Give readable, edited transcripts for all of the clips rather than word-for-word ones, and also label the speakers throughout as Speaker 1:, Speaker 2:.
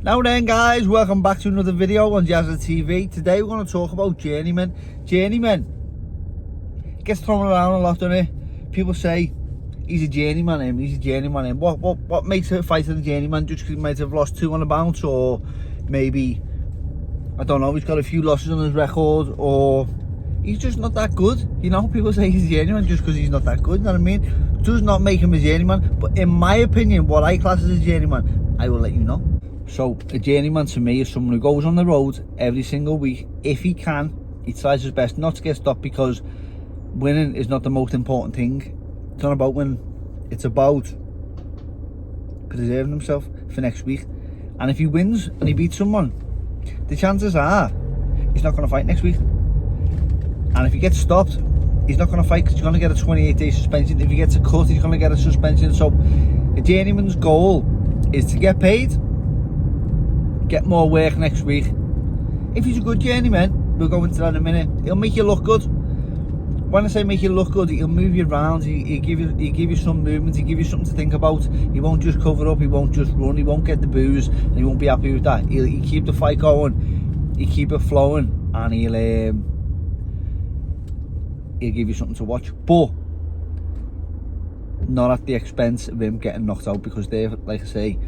Speaker 1: Now then guys, welcome back to another video on Jazza TV. Today we're going to talk about Journeymen. Journeymen gets thrown around a lot, doesn't it? People say he's a journeyman, he's a journeyman. What makes a fighter a journeyman? Just because he might have lost 2 on a bounce, or maybe, I don't know, he's got a few losses on his record, or he's just not that good. You know, people say he's a journeyman just because he's not that good, you know what I mean? Does not make him a journeyman, but in my opinion, what I class as a journeyman, I will let you know. So a journeyman to me is someone who goes on the road every single week. If he can, he tries his best not to get stopped, because winning is not the most important thing. It's not about winning, it's about preserving himself for next week. And if he wins and he beats someone, the chances are he's not going to fight next week. And if he gets stopped, he's not going to fight because he's going to get a 28-day suspension. If he gets a cut, he's going to get a suspension. So a journeyman's goal is to get paid, get more work next week. If he's a good journeyman, we'll go into that in a minute, he'll make you look good. When I say make you look good, he'll move you around, he'll give you some movement, he'll give you something to think about. He won't just cover up, he won't just run, he won't get the booze, and he won't be happy with that. He'll keep the fight going, he'll keep it flowing, and he'll give you something to watch, but not at the expense of him getting knocked out, because there, like I say,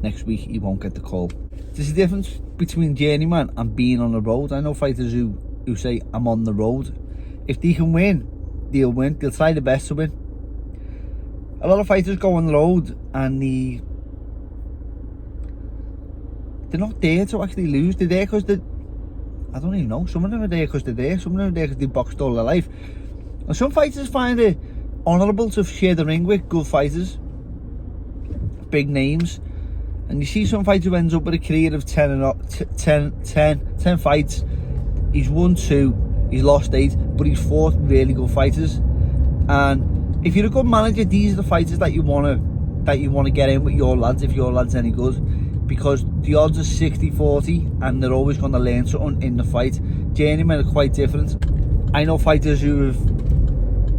Speaker 1: next week he won't get the call. There's a difference between journeyman and being on the road. I know fighters who say, I'm on the road. If they can win, they'll win. They'll try the best to win. A lot of fighters go on the road and they're not there to actually lose. They're there because I don't even know. Some of them are there because they're there. Some of them are there because they boxed all their life. And some fighters find it honourable to share the ring with good fighters, big names. And you see some fighter who ends up with a career of 10 fights. He's won 2, he's lost 8, but he's fought really good fighters. And if you're a good manager, these are the fighters that you wanna get in with your lads, if your lad's any good, because the odds are 60-40 and they're always gonna learn something in the fight. Journeymen are quite different. I know fighters who have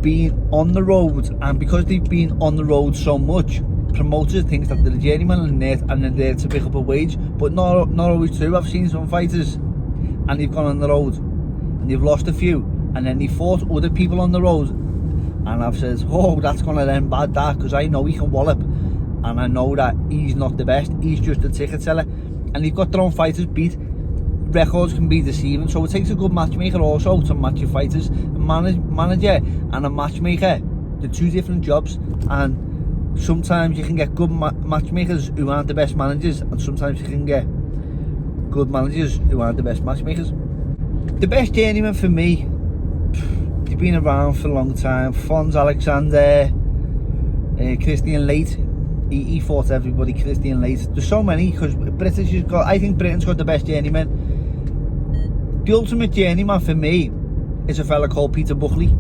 Speaker 1: been on the road, and because they've been on the road so much, promoters think that they're a journeyman and they're there to pick up a wage, but not always true. I've seen some fighters and they've gone on the road and they've lost a few, and then they fought other people on the road, and I've said, oh, that's gonna end bad, that, because I know he can wallop, and I know that he's not the best, he's just a ticket seller. And they've got their own fighters beat. Records can be deceiving, so it takes a good matchmaker also to match your fighters. A manager and a matchmaker, they're 2 different jobs, and sometimes you can get good matchmakers who aren't the best managers, and sometimes you can get good managers who aren't the best matchmakers. The best journeyman for me, they've been around for a long time. Fons Alexander, Christian Late, he fought everybody. Christian Late, there's so many, because I think Britain's got the best journeyman. The ultimate journeyman for me is a fella called Peter Buckley.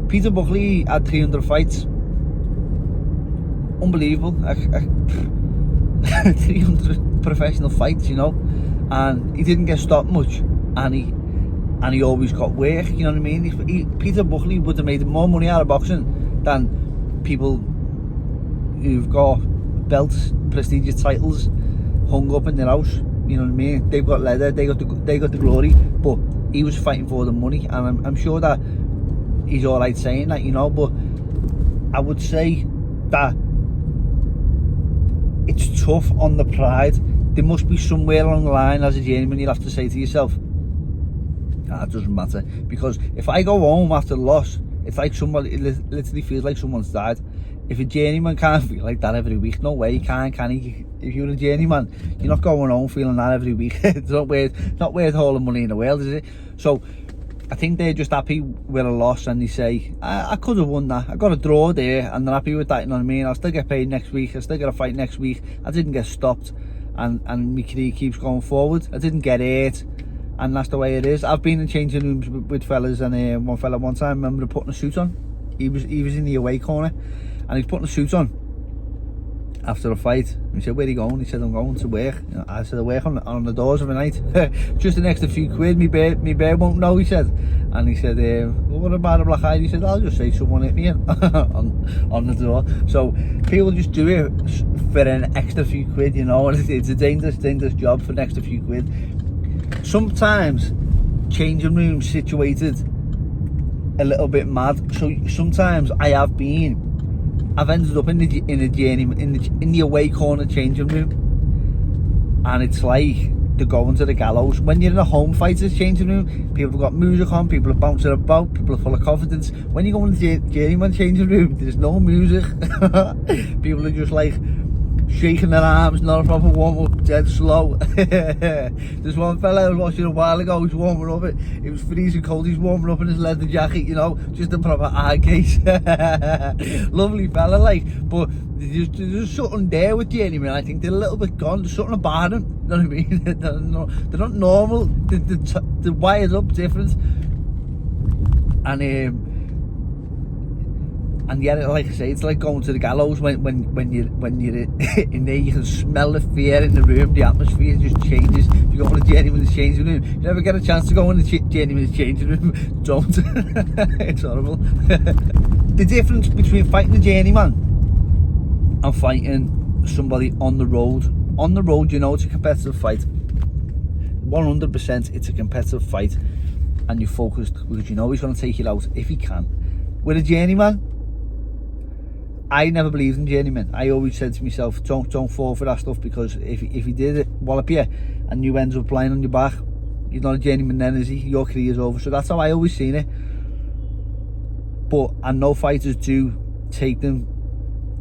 Speaker 1: Peter Buckley had 300 fights. Unbelievable. 300 professional fights, you know, and he didn't get stopped much, and he always got work, you know what I mean? Peter Buckley would have made more money out of boxing than people who've got belts, prestigious titles hung up in their house, you know what I mean? They've got leather, they got the glory, but he was fighting for the money, and I'm sure that he's alright saying that, you know, but I would say that it's tough on the pride. There must be somewhere along the line as a journeyman you'll have to say to yourself, it doesn't matter, because if I go home after the loss, it's like it literally feels like someone's died. If a journeyman can't feel like that every week, no way he can he? If you're a journeyman, you're not going home feeling that every week. It's not worth all the money in the world, is it? So I think they're just happy with a loss, and they say, I could have won that, I got a draw there, and they're happy with that, you know what I mean? I'll still get paid next week, I'll still get a fight next week, I didn't get stopped, and my career keeps going forward, I didn't get hurt, and that's the way it is. I've been in changing rooms with fellas, and one fella one time, I remember putting a suit on. He was in the away corner, and he's putting a suit on, after the fight. He said, where are you going? He said, I'm going to work. You know, I said, I work on the doors of the night. Just an extra few quid, me bear won't know, he said. And he said, well, what about a black eye? He said, I'll just say someone hit me on the door. So people just do it for an extra few quid, you know, and it's a dangerous job for an extra few quid. Sometimes changing rooms situated a little bit mad. So sometimes I've ended up in the away corner changing room, and it's like they're going to the gallows. When you're in a home fighters changing room, people have got music on, people are bouncing about, people are full of confidence. When you go in the Journeyman changing room, there's no music. People are just like shaking their arms, not a proper warm up, dead slow. There's one fella I was watching a while ago, he's warming up, it was freezing cold, he's warming up in his leather jacket, you know, just a proper hard case. Lovely fella, like, but there's something there with Journeymen. I think they're a little bit gone, there's something about them, you know what I mean? They're not normal, they're wired up different. And yeah, like I say, it's like going to the gallows when you're in there. You can smell the fear in the room. The atmosphere just changes. If you go in the Journeyman's changing room, you never get a chance to go in the Journeyman's changing room. Don't. It's horrible. The difference between fighting a Journeyman and fighting somebody on the road. On the road, you know, it's a competitive fight. 100%, it's a competitive fight, and you're focused because you know he's going to take you out if he can. With a Journeyman, I never believed in Journeymen. I always said to myself, don't fall for that stuff, because if he did it, wallop you, and you end up lying on your back, you're not a Journeyman then, is he? Your career's over. So that's how I always seen it. But I know fighters do take them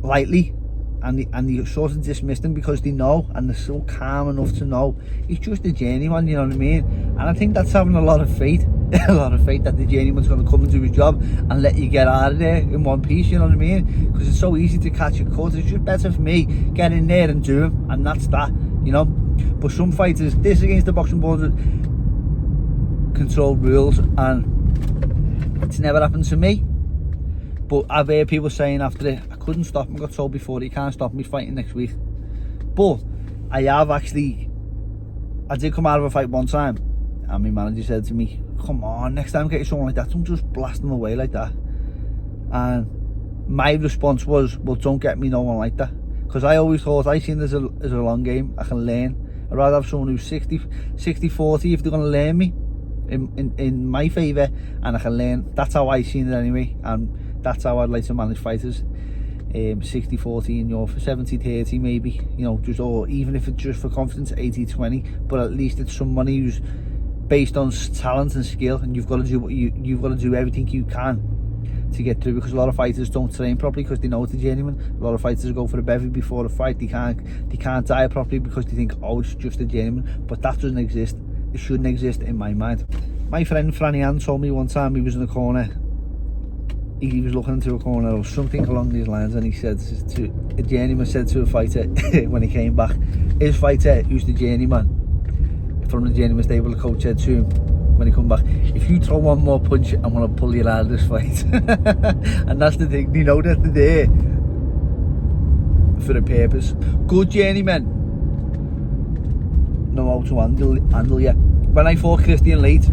Speaker 1: lightly, and they sort of dismiss them because they know, and they're so calm enough to know he's just a Journeyman, you know what I mean? And I think that's having a lot of faith. A lot of faith that the Journeyman's going to come and do his job and let you get out of there in one piece, you know what I mean? Because it's so easy to catch a cut. It's just better for me get in there and do him, and that's that, you know. But some fighters, this against the boxing board's controlled rules, and it's never happened to me. But I've heard people saying after it, I couldn't stop him, got told before, he can't stop me fighting next week. But I did come out of a fight one time, and my manager said to me, come on, next time get you someone like that, don't just blast them away like that. And my response was, well, don't get me no one like that, because I always thought, I seen this as a long game. I can learn. I'd rather have someone who's 60-40 if they're going to learn me in my favour, and I can learn. That's how I seen it anyway, and that's how I'd like to manage fighters. 60-40 and you're for 70-30 maybe, you know, just, or even if it's just for confidence, 80-20, but at least it's somebody who's based on talent and skill, and you've got to do you've got to do everything you can to get through, because a lot of fighters don't train properly because they know it's a Journeyman. A lot of fighters go for a bevy before a fight. They can't diet properly because they think, oh, it's just a Journeyman. But that doesn't exist. It shouldn't exist in my mind. My friend Franny Ann told me one time, he was in a corner, he was looking into a corner or something along these lines, and he said to a Journeyman said to a fighter when he came back, his fighter, who's the Journeyman, from the Journeyman stable, the coach said to him when he come back, if you throw one more punch, I'm going to pull you out of this fight. And that's the thing, they know that they're there for a purpose. Good Journeymen know how to handle you. When I fought Christian Late,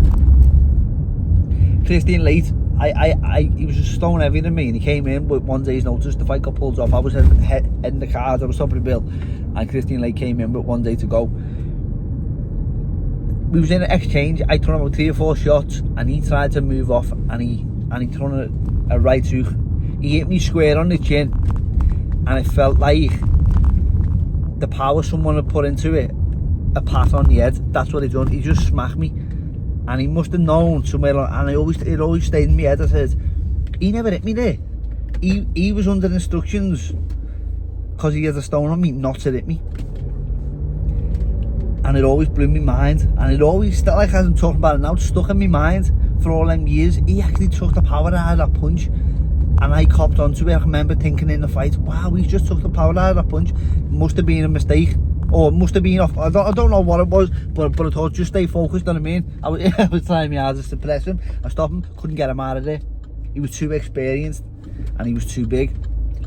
Speaker 1: he was just stone heavier than me, and he came in with 1 day's notice. The fight got pulled off. I was heading the card, I was top of the bill, and Christian Lake came in with 1 day to go. We was in an exchange. I threw him about 3 or 4 shots, and he tried to move off, and he threw a right hook. He hit me square on the chin, and it felt like the power someone had put into it, a pat on the head. That's what he done. He just smacked me, and he must have known somewhere, and it always stayed in my head. I said, he never hit me there. He was under instructions, because he had a stone on me, not to hit me. And it always blew my mind, and it always, still, like as I'm talking about it now, it's stuck in my mind for all them years. He actually took the power out of that punch, and I copped onto it. I remember thinking in the fight, wow, he just took the power out of that punch. Must have been a mistake, or must have been off. I don't know what it was, but I thought, just stay focused, you know what I mean? I was trying my hardest to press him and stop him, couldn't get him out of there. He was too experienced, and he was too big.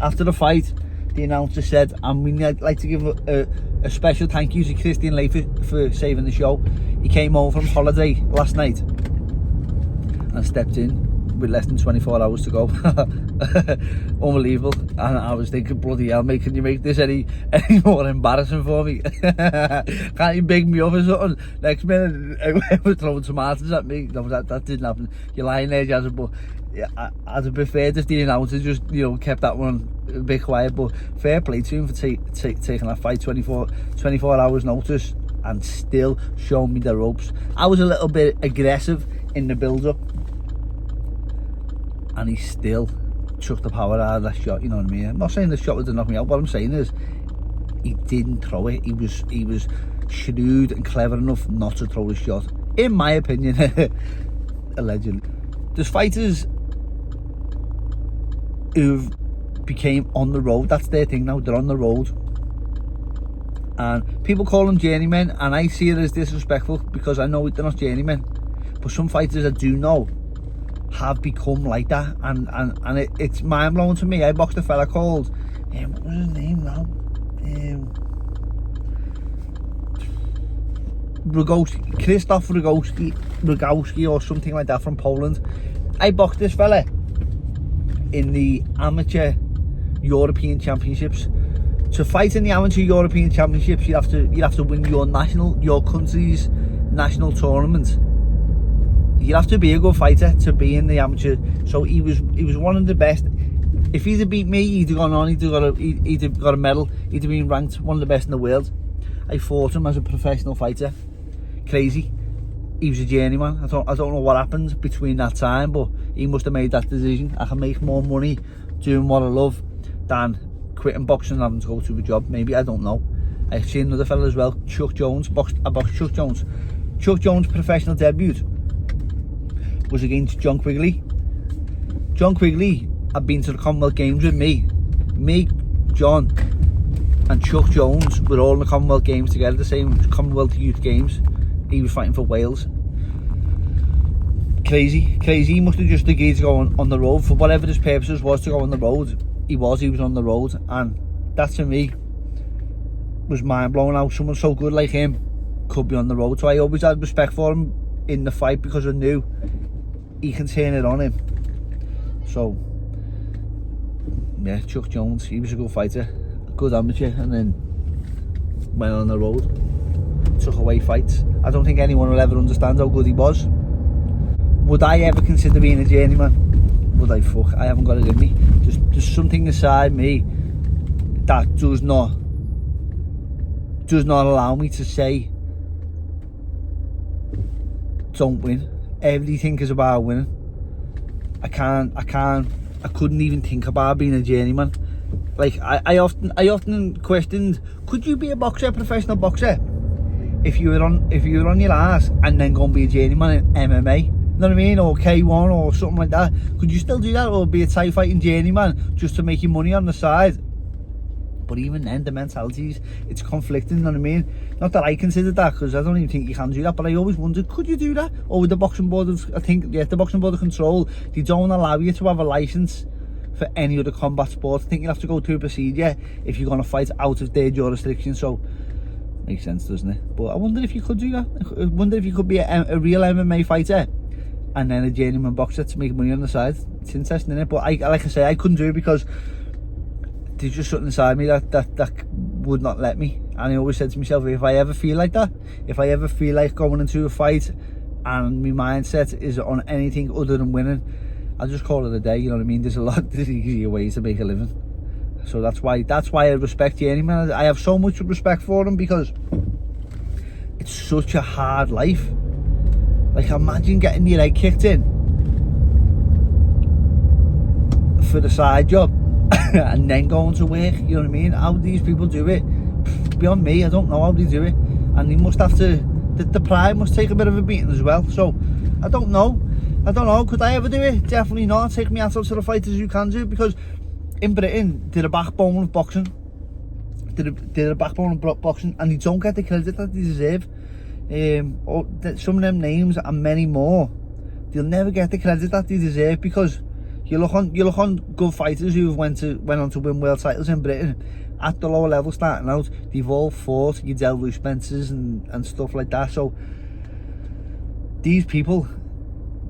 Speaker 1: After the fight, the announcer said, and we'd like to give a special thank you to Christian Leifert for saving the show. He came home from holiday last night and stepped in with less than 24 hours to go. Unbelievable. And I was thinking, bloody hell, mate, can you make this any more embarrassing for me? Can't you big me up or something? Next minute, I was throwing tomatoes at me. No, that didn't happen. You're lying there, Jazz, but yeah, I'd have preferred if the announcer just, kept that one a bit quiet. But fair play to him for taking that fight 24 hours notice and still showing me the ropes. I was a little bit aggressive in the build-up, and he still took the power out of that shot, you know what I mean? I'm not saying the shot was to knock me out. What I'm saying is he didn't throw it. He was shrewd and clever enough not to throw the shot, in my opinion. Allegedly. There's fighters who became on the road. That's their thing now. They're on the road, and people call them journeymen, and I see it as disrespectful because I know they're not journeymen. But some fighters I do know have become like that, and it's mind-blowing to me. I boxed a fella called what was his name now, Krzysztof Rogowski or something like that, from Poland. I boxed this fella in the amateur European Championships. To fight in the amateur European Championships, you'd have to win your country's national tournament. You'd have to be a good fighter to be in the amateur. So he was one of the best. If he'd have beat me, he'd have gone on, he'd have got a medal, he'd have been ranked one of the best in the world. I fought him as a professional fighter. Crazy. He was a journeyman. I don't know what happened between that time, but he must have made that decision. I can make more money doing what I love than quitting boxing and having to go to a job. Maybe, I don't know. I've seen another fella as well, Chuck Jones. I boxed Chuck Jones. Chuck Jones' professional debut was against John Quigley. John Quigley had been to the Commonwealth Games with me. Me, John, and Chuck Jones were all in the Commonwealth Games together, the same Commonwealth Youth Games. He was fighting for Wales. Crazy. He must have just agreed to go on the road for whatever his purposes was to go on the road. He was on the road, and that to me was mind-blowing, how someone so good like him could be on the road. So I always had respect for him in the fight because I knew he can turn it on him. So yeah, Chuck Jones, he was a good fighter, a good amateur, and then went on the road, took away fights. I don't think anyone will ever understand how good he was. Would I ever consider being a journeyman? Would I? Fuck, I haven't got it in me. There's something inside me that does not allow me to say don't win. Everything is about winning. I couldn't even think about being a journeyman. Like I often questioned, could you be a professional boxer, if you were on your ass and then go and be a journeyman in MMA? You know what I mean? Or K1 or something like that. Could you still do that, or be a Thai fighting journeyman just to make your money on the side? But even then, the mentalities, it's conflicting, you know what I mean? Not that I consider that, because I don't even think you can do that, but I always wondered, could you do that? Or with the boxing board of, the boxing board of control, they don't allow you to have a license for any other combat sport. I think you have to go through a procedure if you're going to fight out of their jurisdiction, so makes sense, doesn't it? But I wonder if you could do that. I wonder if you could be a real MMA fighter and then a journeyman boxer to make money on the side. It's interesting, isn't it? But like I say, I couldn't do it because there's just something inside me that would not let me. And I always said to myself, if I ever feel like that, if I ever feel like going into a fight and my mindset is on anything other than winning, I'll just call it a day, you know what I mean? There's easier ways to make a living. So that's why I respect Journeymen. I have so much respect for them because it's such a hard life. Like, imagine getting your head kicked in for the side job and then going to work, you know what I mean? How these people do it, beyond me. I don't know how they do it. And they must have to, the pride must take a bit of a beating as well. So I don't know, could I ever do it? Definitely not. Take me out to the fighters who can do it, because in Britain they're a backbone of boxing. They're a backbone of boxing, and they don't get the credit that they deserve. Some of them names and many more, they'll never get the credit that they deserve, because You look on good fighters who've went on to win world titles in Britain at the lower level starting out. They've all fought your Delroy Spencers and stuff like that. So these people,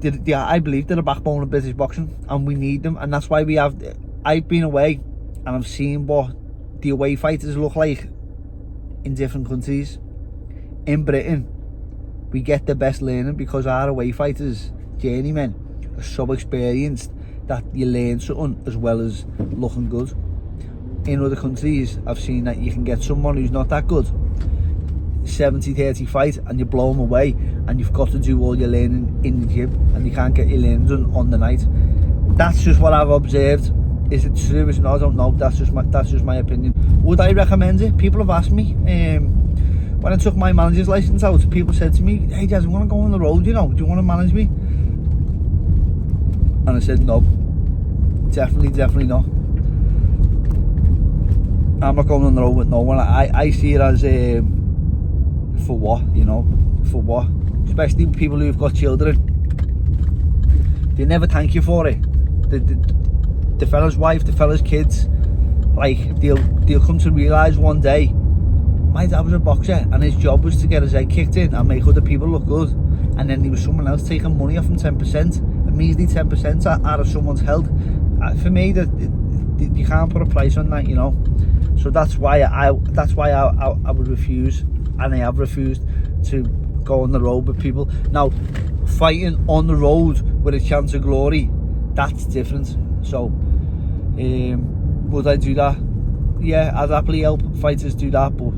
Speaker 1: I believe they're the backbone of British boxing, and we need them. And that's why we have. I've been away and I've seen what the away fighters look like in different countries. In Britain, we get the best learning because our away fighters, journeymen, are so experienced that you learn something as well as looking good. In other countries, I've seen that you can get someone who's not that good, 70-30 fight, and you blow them away, and you've got to do all your learning in the gym, and you can't get your learning done on the night. That's just what I've observed. Is it true? Is it not? I don't know. That's just my opinion. Would I recommend it? People have asked me. When I took my manager's license out, people said to me, "Hey Jazz, I want to go on the road, you know, do you want to manage me?" And I said, no, definitely not. I'm not going on the road with no one. I see it as for what, you know, for what? Especially people who've got children. They never thank you for it. The fella's wife, the fella's kids, like they'll come to realise one day, my dad was a boxer and his job was to get his head kicked in and make other people look good, and then there was someone else taking money off him 10%, a measly 10% out of someone's health. For me, that you can't put a price on that, you know. So that's why I would refuse, and I have refused to go on the road with people. Now, fighting on the road with a chance of glory, that's different. So would I do that? Yeah, I'd happily help fighters do that, but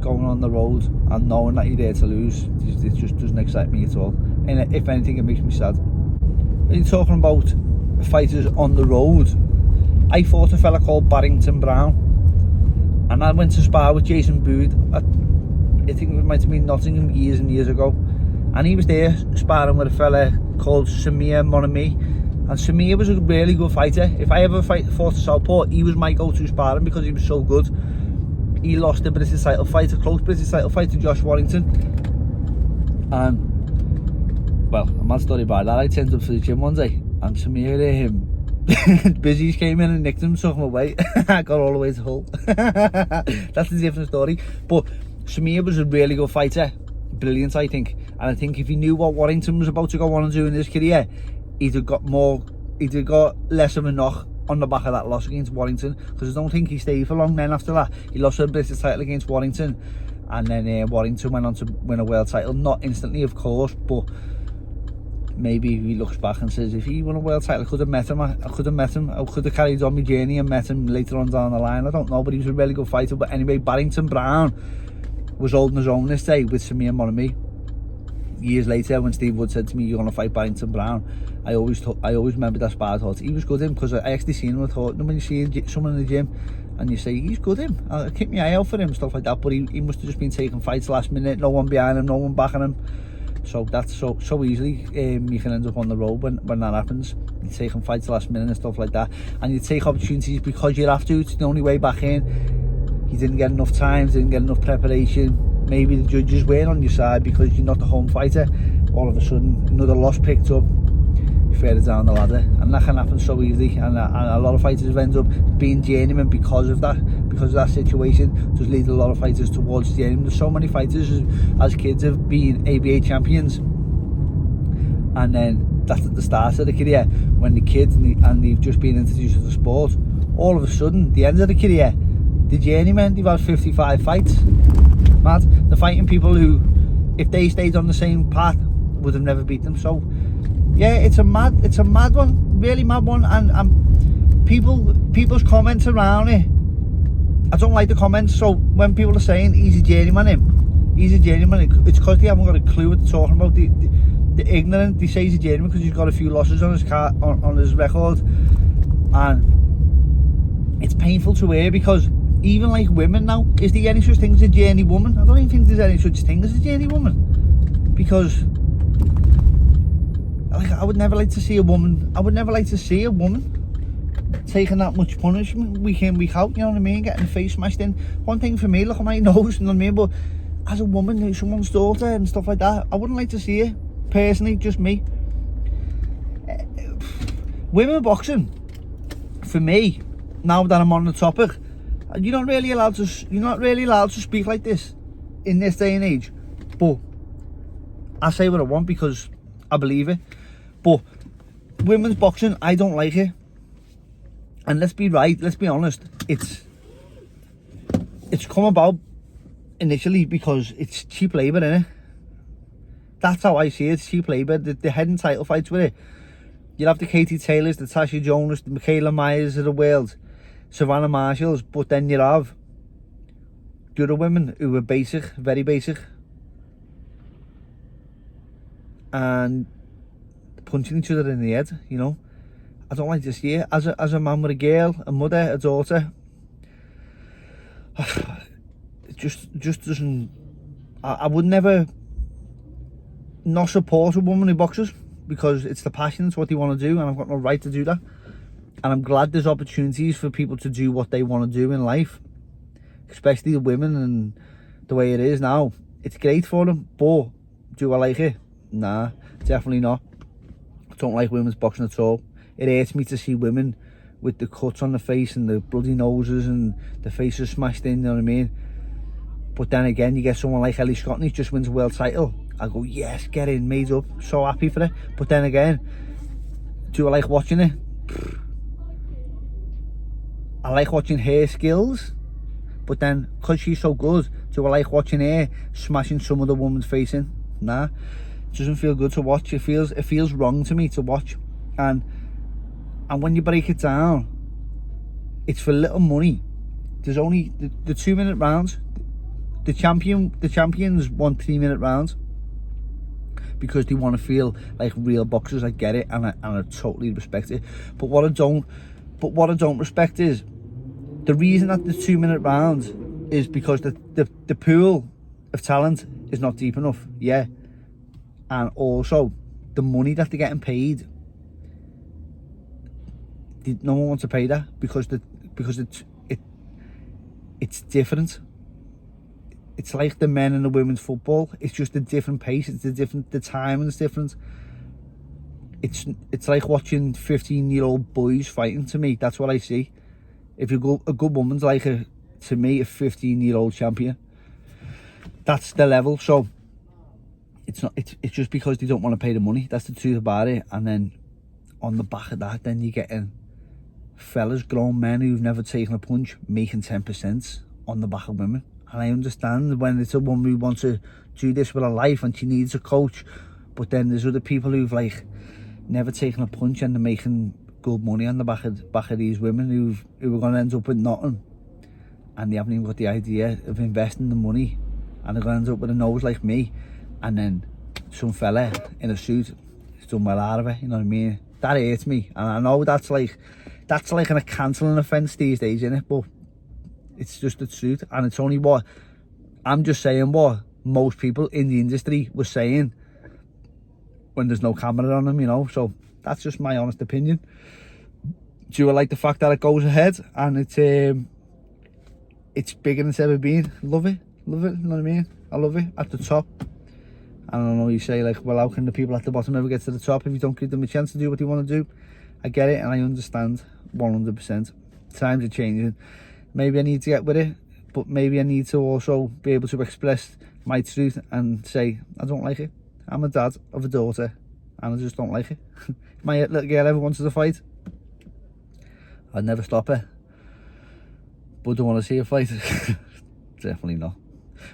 Speaker 1: going on the road and knowing that you're there to lose, it just doesn't excite me at all. And if anything, it makes me sad. When you're talking about fighters on the road, I fought a fella called Barrington Brown, and I went to spar with Jason Bood at, I think it might have been Nottingham years and years ago, and he was there sparring with a fella called Samir Monami, and Samir was a really good fighter. If I ever fought a southpaw, he was my go-to sparring because he was so good. He lost the British title fight, a close British title fight, to Josh Warrington. And, well, a mad story about that. I turned up to the gym one day, and Samir, Busies came in and nicked him, took him away. I got all the way to Hull. That's a different story. But Samir was a really good fighter. Brilliant, I think. And I think if he knew what Warrington was about to go on and do in his career, he'd have got less of a knock on the back of that loss against Warrington, because I don't think he stayed for long then after that. He lost the British title against Warrington, and then Warrington went on to win a world title. Not instantly, of course, but maybe he looks back and says, if he won a world title, I could have met him. I could have carried on my journey and met him later on down the line. I don't know, but he was a really good fighter. But anyway, Barrington Brown was holding his own this day with Samir Monami. Years later, when Steve Wood said to me, "You're going to fight Barrington Brown," I always remember that spar. I thought he was good in, because I actually seen him. I thought, when you see someone in the gym and you say he's good in, I'll keep my eye out for him, stuff like that. But he must have just been taking fights last minute, no one behind him, no one backing him. So that's so easily you can end up on the road when that happens. You're taking fights last minute and stuff like that, and you take opportunities because you have to. It's the only way back in. You didn't get enough time, didn't get enough preparation. Maybe the judges weren't on your side because you're not the home fighter. All of a sudden, another loss picked up, you're further down the ladder, and that can happen so easily. And a lot of fighters end up being journeymen because of that situation. Just lead a lot of fighters towards journeymen. There's so many fighters as kids have been ABA champions, and then that's at the start of the career, when the kids and they've just been introduced to the sport. All of a sudden, the end of the career, the journeymen, they've had 55 fights. Mad. They're fighting people who, if they stayed on the same path, would have never beat them. So yeah, it's a mad one, really mad one. And people's comments around it, I don't like the comments. So when people are saying he's a journeyman, it's because they haven't got a clue what they're talking about. The ignorant, they say he's a journeyman because he's got a few losses on his on his record, and it's painful to hear, because even like women now, is there any such thing as a journey woman? I don't even think there's any such thing as a journey woman, because like, I would never like to see a woman taking that much punishment week in, week out, you know what I mean, getting the face smashed in. One thing for me, look at my nose, you know what I mean, but as a woman who's someone's daughter and stuff like that, I wouldn't like to see it, personally, just me. women boxing, for me, now that I'm on the topic, you're not really allowed to speak like this in this day and age. But I say what I want because I believe it. But women's boxing, I don't like it. And let's be honest, it's come about initially because it's cheap labour, innit? That's how I see it. It's cheap labour. The head and title fights with it. You'll have the Katie Taylors, the Tasha Jonas, the Michaela Myers of the world, Savannah Marshalls, but then you have the other women who are basic, very basic, and punching each other in the head, you know. I don't like this year. As a man with a girl, a mother, a daughter, it just doesn't. I would never not support a woman who boxes because it's the passion, it's what they want to do, and I've got no right to do that. And I'm glad there's opportunities for people to do what they want to do in life, especially the women, and the way it is now. It's great for them, but do I like it? Nah, definitely not. I don't like women's boxing at all. It hurts me to see women with the cuts on the face and the bloody noses and the faces smashed in, you know what I mean? But then again, you get someone like Ellie Scott and he just wins a world title. I go, yes, get in, made up, so happy for it. But then again, do I like watching it? I like watching her skills, but then because she's so good, do I like watching her smashing some other woman's face in? Nah, it doesn't feel good to watch. It feels wrong to me to watch. And when you break it down, it's for little money. There's only the 2-minute rounds. The champions want 3-minute rounds because they want to feel like real boxers. I get it, and I totally respect it. But what I don't respect is the reason that the 2-minute rounds is because the pool of talent is not deep enough. Yeah, and also the money that they're getting paid. No one wants to pay that because it's different. It's like the men and the women's football. It's just a different pace. The timing's different. It's like watching 15-year-old boys fighting. To me, that's what I see. If a good woman's like to me, a 15-year-old champion. That's the level. So it's just because they don't want to pay the money. That's the truth about it. And then on the back of that, then you're getting fellas, grown men who've never taken a punch, making 10% on the back of women. And I understand when it's a woman who wants to do this with her life and she needs a coach, but then there's other people who've like never taken a punch and they're making good money on the back of these women who are going to end up with nothing, and they haven't even got the idea of investing the money, and they're going to end up with a nose like me, and then some fella in a suit has done well out of it. You know what I mean? That hurts me, and I know that's like a cancelling offence these days, isn't it? But it's just the truth, and it's only what I'm just saying what most people in the industry were saying when there's no camera on them, you know. So that's just my honest opinion. Do I like the fact that it goes ahead and it's bigger than it's ever been? Love it, you know what I mean? I love it at the top. I don't know, you say like, well, how can the people at the bottom ever get to the top if you don't give them a chance to do what they want to do? I get it, and I understand 100%. Times are changing. Maybe I need to get with it, but maybe I need to also be able to express my truth and say, I don't like it. I'm a dad of a daughter, and I just don't like it. If my little girl ever wanted to fight, I'd never stop her. But do I want to see her fight? Definitely not.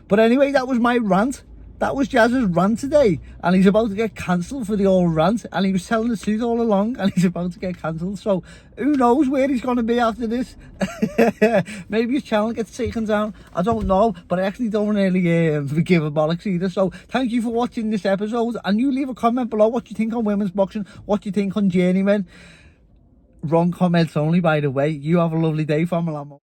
Speaker 1: But anyway, that was my rant. That was Jazz's rant today, and he's about to get cancelled for the old rant, and he was telling the truth all along, and he's about to get cancelled. So who knows where he's going to be after this? Maybe his channel gets taken down. I don't know, but I actually don't really give a bollocks either. So thank you for watching this episode, and you leave a comment below what you think on women's boxing, what you think on Journeymen. Wrong comments only, by the way. You have a lovely day, Family.